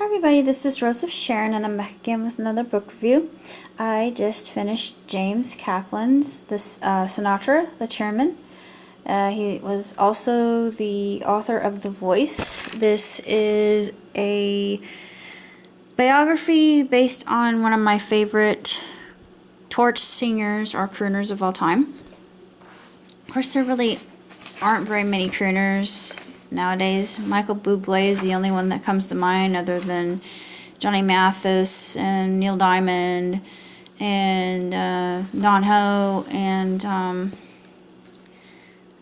Hi everybody, this is Rose of Sharon and I'm back again with another book review. I just finished James Kaplan's Sinatra, the Chairman. He was also the author of The Voice. This is a biography based on one of my favorite torch singers or crooners of all time. Of course, there really aren't very many crooners nowadays. Michael Bublé is the only one that comes to mind other than Johnny Mathis and Neil Diamond and Don Ho and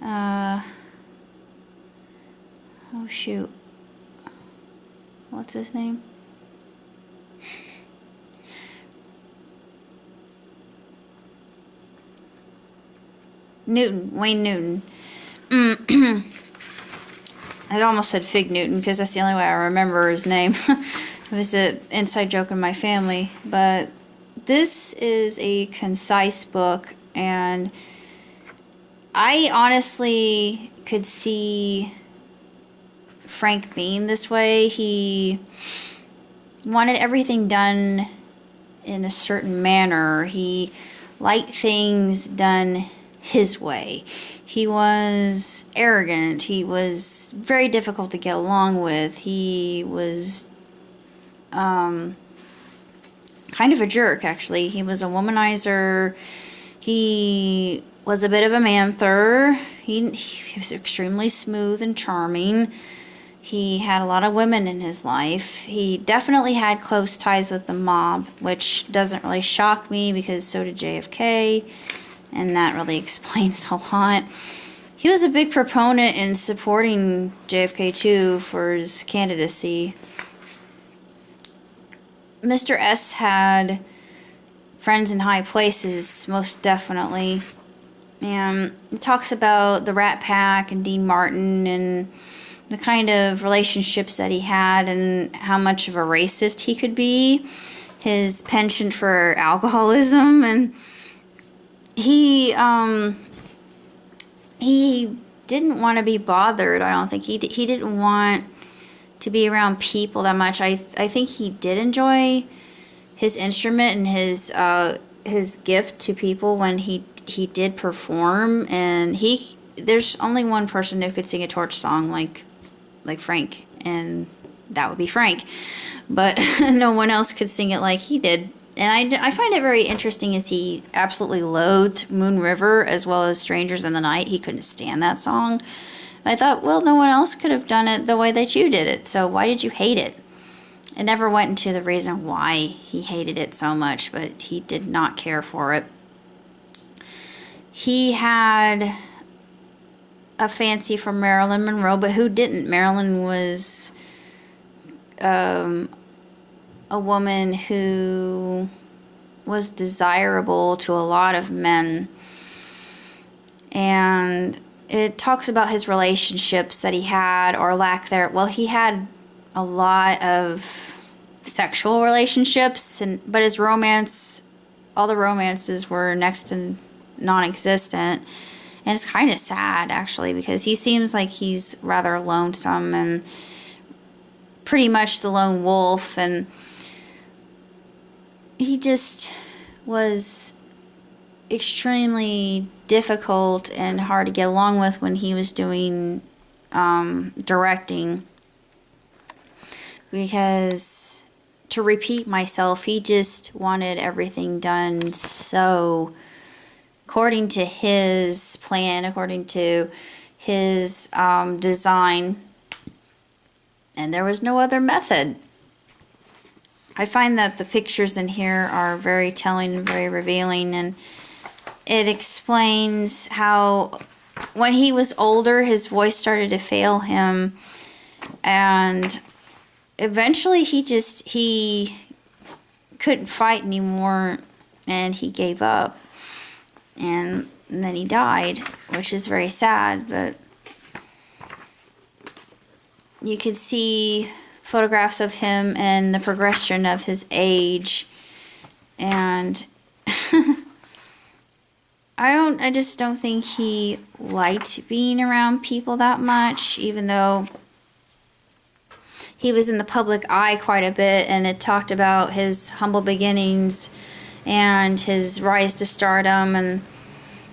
oh shoot, what's his name? Wayne Newton. I almost said Fig Newton because that's the only way I remember his name. It was an inside joke in my family. But this is a concise book, and I honestly could see Frank being this way. He wanted everything done in a certain manner. He liked things done his way. He was arrogant. He was very difficult to get along with. He was kind of a jerk, actually. He was a womanizer. He was a bit of a manther. He was extremely smooth and charming. He had a lot of women in his life. He definitely had close ties with the mob, which doesn't really shock me because so did JFK. And that really explains a lot. He was a big proponent in supporting JFK too for his candidacy. Mr. S had friends in high places, most definitely. And it talks about the Rat Pack and Dean Martin and the kind of relationships that he had and how much of a racist he could be. His penchant for alcoholism, and he didn't want to be bothered. I don't think he didn't want to be around people that much. I think he did enjoy his instrument and his gift to people when he did perform. And there's only one person who could sing a torch song like Frank, and that would be Frank. But no one else could sing it like he did. And I find it very interesting as he absolutely loathed Moon River as well as Strangers in the Night. He couldn't stand that song. I thought, well, no one else could have done it the way that you did it, so why did you hate it? It never went into the reason why he hated it so much, but he did not care for it. He had a fancy for Marilyn Monroe, but who didn't? Marilyn was a woman who was desirable to a lot of men. And it talks about his relationships that he had or lack there. Well, he had a lot of sexual relationships, but his romance, all the romances were next to non-existent. And it's kind of sad, actually, because he seems like he's rather lonesome and pretty much the lone wolf, and he just was extremely difficult and hard to get along with when he was doing directing, because, to repeat myself, he just wanted everything done so according to his plan, according to his design, and there was no other method. I find that the pictures in here are very telling and very revealing, and it explains how when he was older his voice started to fail him, and eventually he couldn't fight anymore and he gave up, and then he died, which is very sad. But you could see photographs of him and the progression of his age, and I just don't think he liked being around people that much, even though he was in the public eye quite a bit, and it talked about his humble beginnings and his rise to stardom and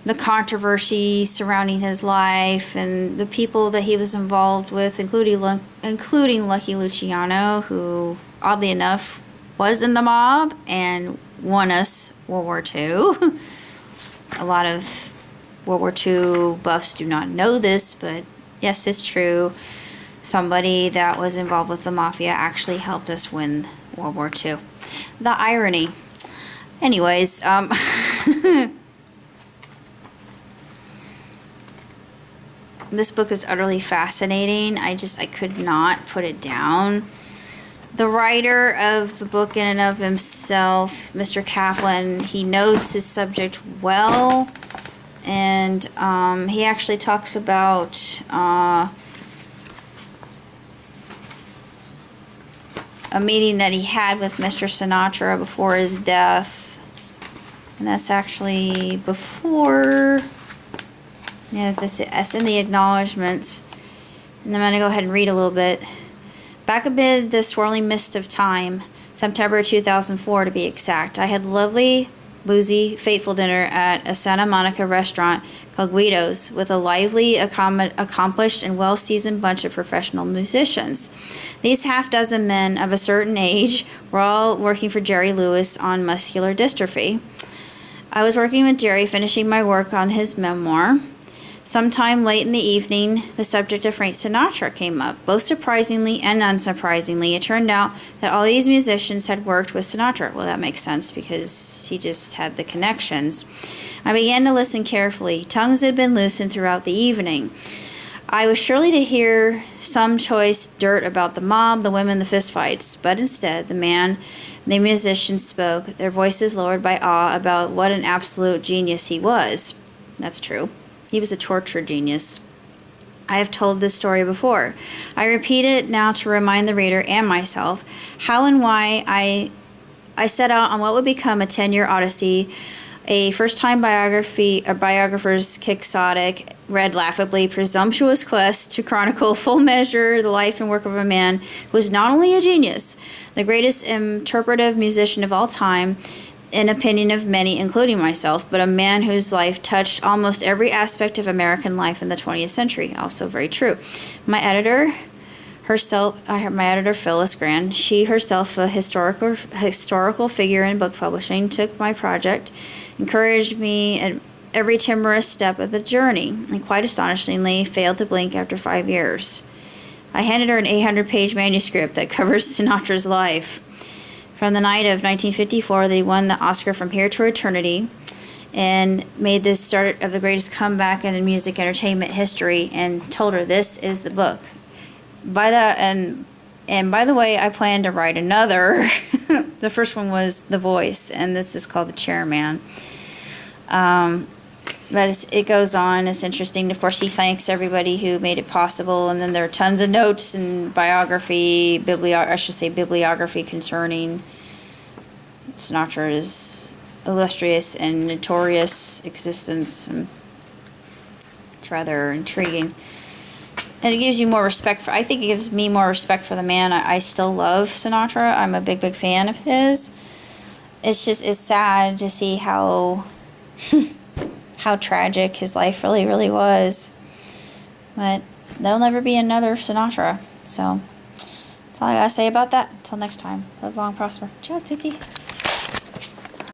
the controversy surrounding his life and the people that he was involved with, including Lucky Luciano, who, oddly enough, was in the mob and won us World War II. A lot of World War II buffs do not know this, but yes, it's true. Somebody that was involved with the mafia actually helped us win World War II. The irony. Anyways, this book is utterly fascinating. I could not put it down. The writer of the book in and of himself, Mr. Kaplan, he knows his subject well, and he actually talks about a meeting that he had with Mr. Sinatra before his death, and that's actually before, yeah, that's in the acknowledgments, and I'm going to go ahead and read a little bit. Back amid the swirling mist of time, September 2004 to be exact, I had a lovely, boozy, fateful dinner at a Santa Monica restaurant called Guido's with a lively, accomplished, and well-seasoned bunch of professional musicians. These half-dozen men of a certain age were all working for Jerry Lewis on muscular dystrophy. I was working with Jerry, finishing my work on his memoir. Sometime late in the evening, the subject of Frank Sinatra came up. Both surprisingly and unsurprisingly, it turned out that all these musicians had worked with Sinatra. Well, that makes sense because he just had the connections. I began to listen carefully. Tongues had been loosened throughout the evening. I was surely to hear some choice dirt about the mob, the women, the fistfights, but instead, the musicians spoke, their voices lowered by awe about what an absolute genius he was. That's true. He was a torture genius. I have told this story before. I repeat it now to remind the reader and myself how and why I set out on what would become a 10-year odyssey, a first-time biography, a biographer's quixotic, read laughably presumptuous quest to chronicle full measure the life and work of a man who was not only a genius, the greatest interpretive musician of all time, in opinion of many, including myself, but a man whose life touched almost every aspect of American life in the 20th century. Also very true. My editor, Phyllis Grand, she herself a historical figure in book publishing, took my project, encouraged me at every timorous step of the journey, and quite astonishingly failed to blink after 5 years. I handed her an 800-page manuscript that covers Sinatra's life. From the night of 1954, they won the Oscar From Here to Eternity and made this start of the greatest comeback in music entertainment history, and told her this is the book. By the way, I plan to write another. The first one was The Voice, and this is called The Chairman. But it goes on. It's interesting. Of course, he thanks everybody who made it possible, and then there are tons of notes and biography concerning Sinatra's illustrious and notorious existence. It's rather intriguing. And it gives you more respect I think it gives me more respect for the man. I still love Sinatra. I'm a big, big fan of his. It's sad to see how tragic his life really, really was. But there'll never be another Sinatra. So that's all I gotta say about that. Until next time. Live long, prosper. Ciao, tutti.